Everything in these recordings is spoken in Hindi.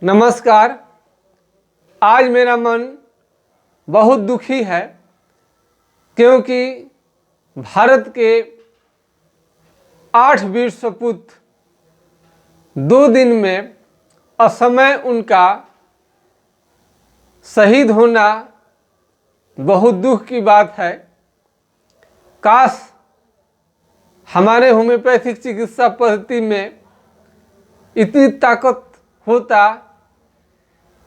नमस्कार। आज मेरा मन बहुत दुखी है क्योंकि भारत के 8 वीर सपूत 2 दिन में असमय उनका शहीद होना बहुत दुख की बात है। काश हमारे होम्योपैथिक चिकित्सा पद्धति में इतनी ताकत होता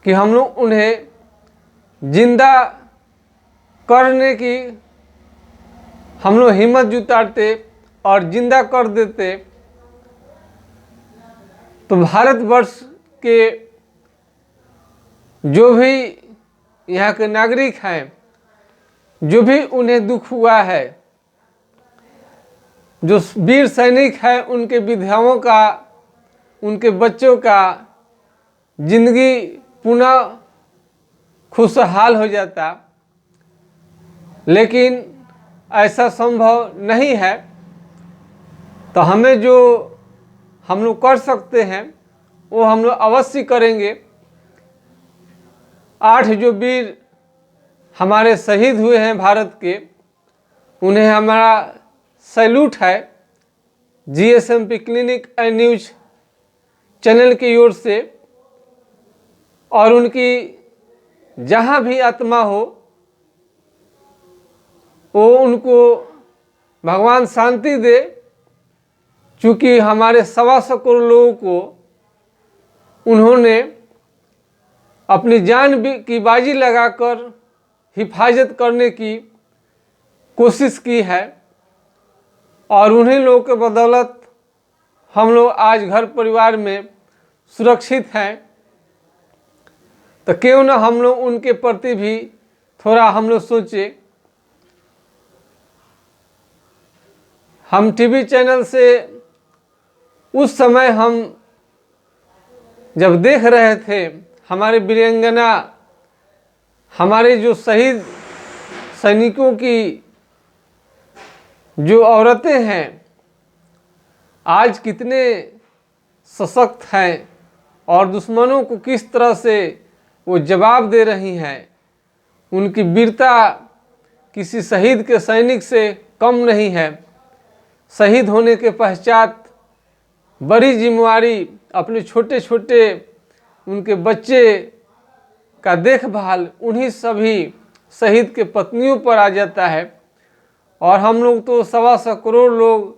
कि हम लोग उन्हें जिंदा करने की हम लोग हिम्मत जुटाते और जिंदा कर देते, तो भारतवर्ष के जो भी यहाँ के नागरिक हैं, जो भी उन्हें दुख हुआ है, जो वीर सैनिक हैं, उनके विधवाओं का, उनके बच्चों का जिंदगी पुनः खुशहाल हो जाता। लेकिन ऐसा संभव नहीं है। तो हमें जो हम लोग कर सकते हैं वो हम लोग अवश्य करेंगे। 8 जो वीर हमारे शहीद हुए हैं भारत के, उन्हें हमारा सैल्यूट है। GSMP clinic and news channel की ओर से, और उनकी जहाँ भी आत्मा हो वो उनको भगवान शांति दे। चूँकि हमारे 125 करोड़ लोगों को उन्होंने अपनी जान की बाजी लगाकर हिफाजत करने की कोशिश की है, और उन्हीं लोगों के बदौलत हम लोग आज घर परिवार में सुरक्षित हैं। तो क्यों ना हम लोग उनके प्रति भी थोड़ा हम लोग सोचे। हम टीवी चैनल से उस समय हम जब देख रहे थे, हमारे वीरांगना, हमारे जो शहीद सैनिकों की जो औरतें हैं आज कितने सशक्त हैं और दुश्मनों को किस तरह से वो जवाब दे रही हैं। उनकी वीरता किसी शहीद के सैनिक से कम नहीं है। शहीद होने के पश्चात बड़ी जिम्मेवारी अपने छोटे छोटे उनके बच्चे का देखभाल उन्हीं सभी शहीद के पत्नियों पर आ जाता है। और हम लोग तो 125 करोड़ लोग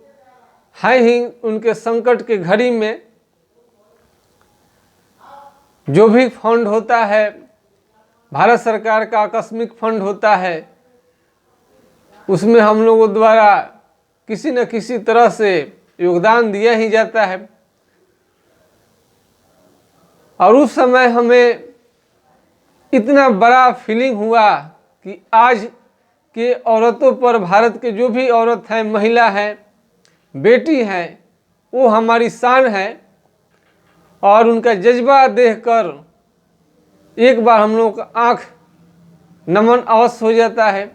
हैं ही उनके संकट के घड़ी में। जो भी फंड होता है, भारत सरकार का आकस्मिक फंड होता है, उसमें हम लोगों द्वारा किसी न किसी तरह से योगदान दिया ही जाता है। और उस समय हमें इतना बड़ा फीलिंग हुआ कि आज के औरतों पर, भारत के जो भी औरत हैं, महिला हैं, बेटी हैं, वो हमारी शान है। और उनका जज्बा देखकर एक बार हम लोग का आँख नमन अवश्य हो जाता है,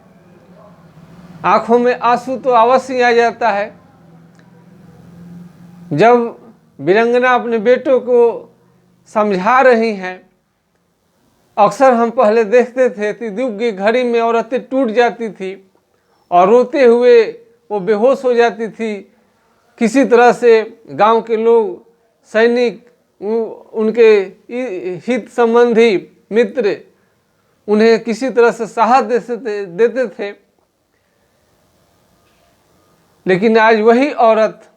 आँखों में आंसू तो अवश्य आ जाता है। जब वीरांगना अपने बेटों को समझा रही हैं, अक्सर हम पहले देखते थे कि युग की घड़ी में औरतें टूट जाती थी और रोते हुए वो बेहोश हो जाती थी। किसी तरह से गांव के लोग, सैनिक, उनके हित संबंधी मित्र उन्हें किसी तरह से साहस देते थे। लेकिन आज वही औरत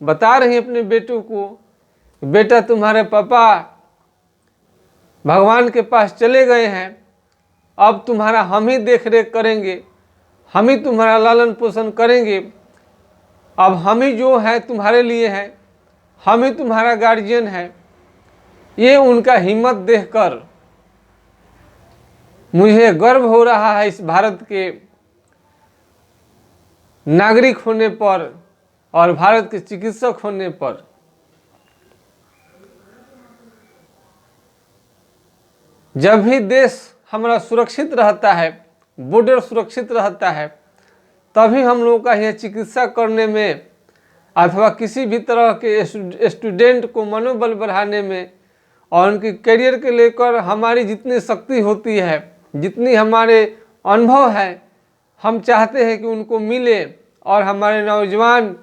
बता रही अपने बेटों को, बेटा तुम्हारे पापा भगवान के पास चले गए हैं, अब तुम्हारा हम ही देख रेख करेंगे, हम ही तुम्हारा लालन पोषण करेंगे। अब हम ही जो है तुम्हारे लिए हैं, हम ही तुम्हारा गार्जियन है। ये उनका हिम्मत देखकर मुझे गर्व हो रहा है इस भारत के नागरिक होने पर और भारत के चिकित्सक होने पर। जब भी देश हमारा सुरक्षित रहता है, बॉर्डर सुरक्षित रहता है, तभी हम लोगों का यह चिकित्सा करने में अथवा किसी भी तरह के स्टूडेंट को मनोबल बढ़ाने में और उनके करियर के लेकर हमारी जितनी शक्ति होती है, जितनी हमारे अनुभव है, हम चाहते हैं कि उनको मिले और हमारे नौजवान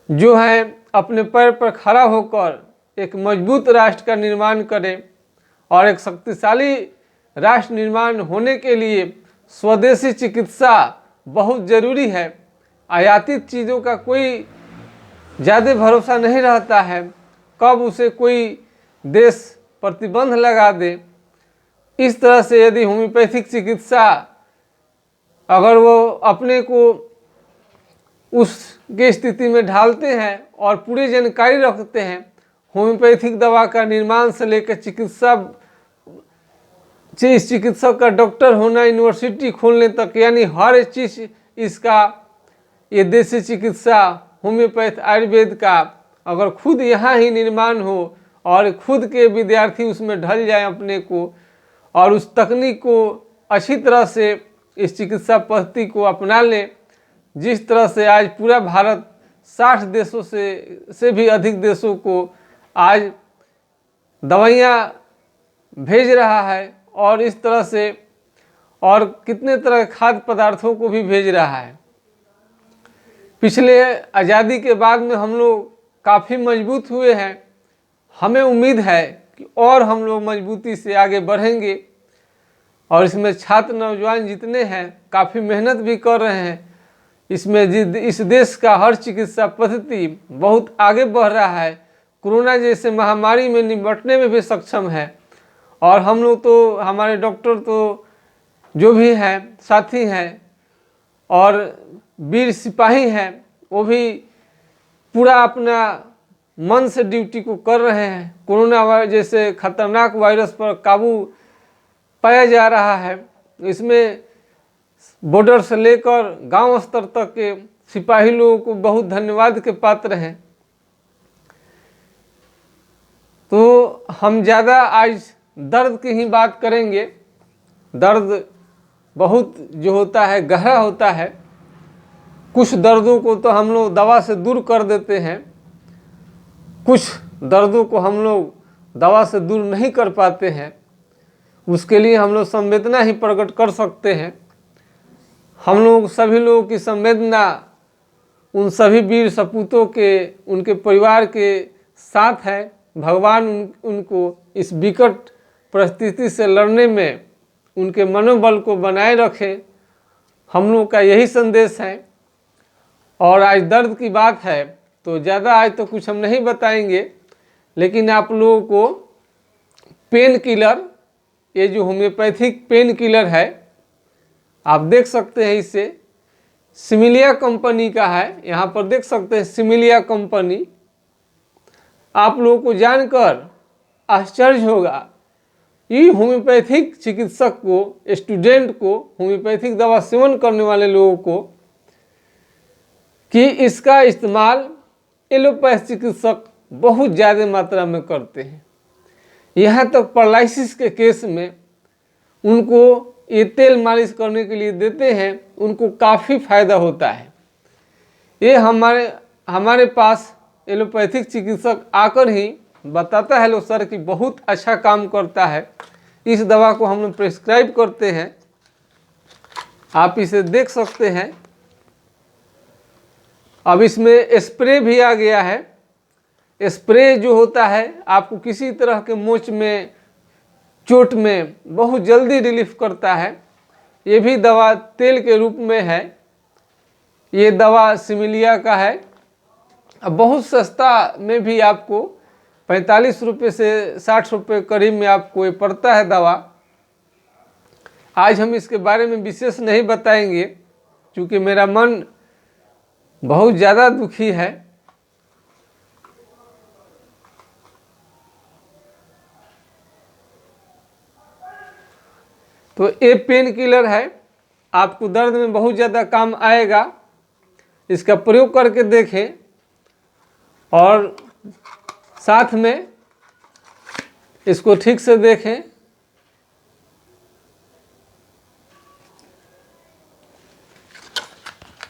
जो हैं अपने पैर पर खड़ा होकर एक मजबूत राष्ट्र का निर्माण करें। और एक शक्तिशाली राष्ट्र निर्माण होने के लिए स्वदेशी चिकित्सा बहुत ज़रूरी है। आयातित चीज़ों का कोई ज़्यादा भरोसा नहीं रहता है, कब उसे कोई देश प्रतिबंध लगा दे। इस तरह से यदि होम्योपैथिक चिकित्सा अगर वो अपने को उसके स्थिति में ढालते हैं और पूरी जानकारी रखते हैं, होम्योपैथिक दवा का निर्माण से लेकर चिकित्सक का डॉक्टर होना, यूनिवर्सिटी खोलने तक, यानी हर चीज़ इसका ये देसी चिकित्सा होम्योपैथ आयुर्वेद का अगर खुद यहाँ ही निर्माण हो और खुद के विद्यार्थी उसमें ढल जाए अपने को और उस तकनीक को अच्छी तरह से इस चिकित्सा पद्धति को अपना लें, जिस तरह से आज पूरा भारत 60 देशों से भी अधिक देशों को आज दवाइयाँ भेज रहा है और इस तरह से और कितने तरह के खाद्य पदार्थों को भी भेज रहा है। पिछले आज़ादी के बाद में हम लोग काफ़ी मजबूत हुए हैं। हमें उम्मीद है कि और हम लोग मजबूती से आगे बढ़ेंगे और इसमें छात्र नौजवान जितने हैं काफ़ी मेहनत भी कर रहे हैं। इसमें इस देश का हर चिकित्सा पद्धति बहुत आगे बढ़ रहा है, कोरोना जैसे महामारी में निपटने में भी सक्षम है। और हम लोग तो, हमारे डॉक्टर तो जो भी हैं साथी हैं और वीर सिपाही हैं, वो भी पूरा अपना मन से ड्यूटी को कर रहे हैं। कोरोना जैसे खतरनाक वायरस पर काबू पाया जा रहा है। इसमें बॉर्डर से लेकर गांव स्तर तक के सिपाही लोगों को बहुत धन्यवाद के पात्र हैं। तो हम ज़्यादा आज दर्द की ही बात करेंगे। दर्द बहुत जो होता है गहरा होता है। कुछ दर्दों को तो हम लोग दवा से दूर कर देते हैं, कुछ दर्दों को हम लोग दवा से दूर नहीं कर पाते हैं। उसके लिए हम लोग संवेदना ही प्रकट कर सकते हैं। हम लोग सभी लोगों की संवेदना उन सभी वीर सपूतों के, उनके परिवार के साथ है। भगवान उनको इस विकट परिस्थिति से लड़ने में उनके मनोबल को बनाए रखे, हम लोग का यही संदेश है। और आज दर्द की बात है तो ज़्यादा आज तो कुछ हम नहीं बताएंगे, लेकिन आप लोगों को पेन किलर, ये जो होम्योपैथिक पेन किलर है, आप देख सकते हैं, इसे सिमिलिया कंपनी का है। यहाँ पर देख सकते हैं सिमिलिया कंपनी। आप लोगों को जानकर आश्चर्य होगा, ये होम्योपैथिक चिकित्सक को, स्टूडेंट को, होम्योपैथिक दवा सेवन करने वाले लोगों को, कि इसका इस्तेमाल एलोपैथ चिकित्सक बहुत ज़्यादा मात्रा में करते हैं। यहाँ तक पैरालिसिस के केस में उनको ये तेल मालिश करने के लिए देते हैं, उनको काफ़ी फायदा होता है। ये हमारे पास एलोपैथिक चिकित्सक आकर ही बताता है, लो सर कि बहुत अच्छा काम करता है, इस दवा को हम लोग प्रिस्क्राइब करते हैं। आप इसे देख सकते हैं। अब इसमें स्प्रे भी आ गया है। स्प्रे जो होता है आपको किसी तरह के मोच में, चोट में बहुत जल्दी रिलीफ करता है। ये भी दवा तेल के रूप में है। ये दवा सिमिलिया का है। अब बहुत सस्ता में भी आपको 45 रुपये से 60 रुपये करीब में आपको ये पड़ता है दवा। आज हम इसके बारे में विशेष नहीं बताएंगे क्योंकि मेरा मन बहुत ज़्यादा दुखी है। तो ये पेन किलर है, आपको दर्द में बहुत ज़्यादा काम आएगा। इसका प्रयोग करके देखें और साथ में इसको ठीक से देखें।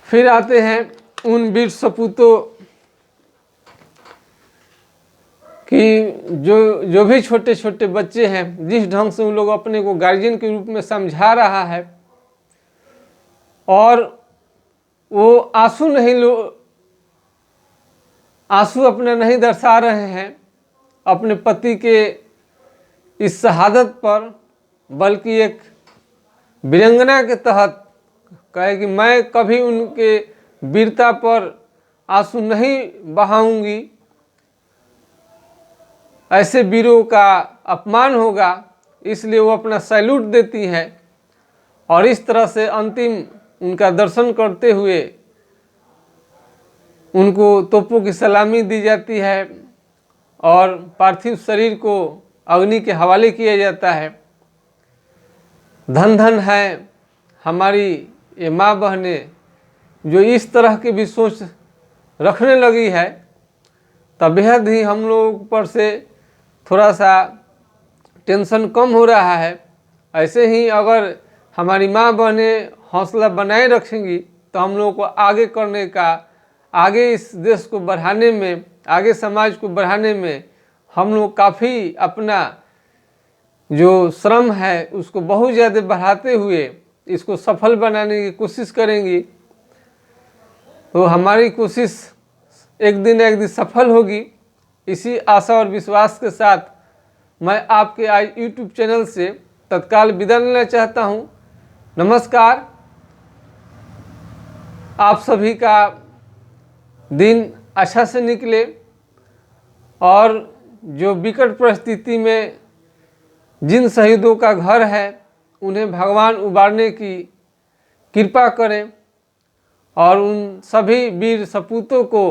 फिर आते हैं उन वीर सपूतों कि जो भी छोटे छोटे बच्चे हैं, जिस ढंग से उन लोग अपने को गार्जियन के रूप में समझा रहा है और वो आंसू अपने नहीं दर्शा रहे हैं अपने पति के इस शहादत पर, बल्कि एक वीरांगना के तहत कहे कि मैं कभी उनके वीरता पर आंसू नहीं बहाऊंगी, ऐसे वीरों का अपमान होगा, इसलिए वो अपना सैल्यूट देती हैं और इस तरह से अंतिम उनका दर्शन करते हुए उनको तोपों की सलामी दी जाती है और पार्थिव शरीर को अग्नि के हवाले किया जाता है। धन धन है हमारी ये माँ बहनें जो इस तरह की भी सोच रखने लगी है, तब बेहद ही हम लोग पर से थोड़ा सा टेंशन कम हो रहा है। ऐसे ही अगर हमारी माँ बहनें हौसला बनाए रखेंगी तो हम लोगों को आगे करने का, आगे इस देश को बढ़ाने में, आगे समाज को बढ़ाने में हम लोग काफ़ी अपना जो श्रम है उसको बहुत ज़्यादा बढ़ाते हुए इसको सफल बनाने की कोशिश करेंगी। तो हमारी कोशिश एक दिन सफल होगी। इसी आशा और विश्वास के साथ मैं आपके आज यूट्यूब चैनल से तत्काल विदा लेना चाहता हूँ। नमस्कार। आप सभी का दिन अच्छा से निकले और जो विकट परिस्थिति में जिन शहीदों का घर है उन्हें भगवान उबारने की कृपा करें और उन सभी वीर सपूतों को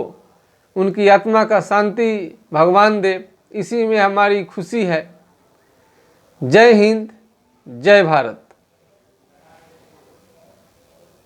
उनकी आत्मा का शांति भगवान दे, इसी में हमारी खुशी है। जय हिंद, जय भारत।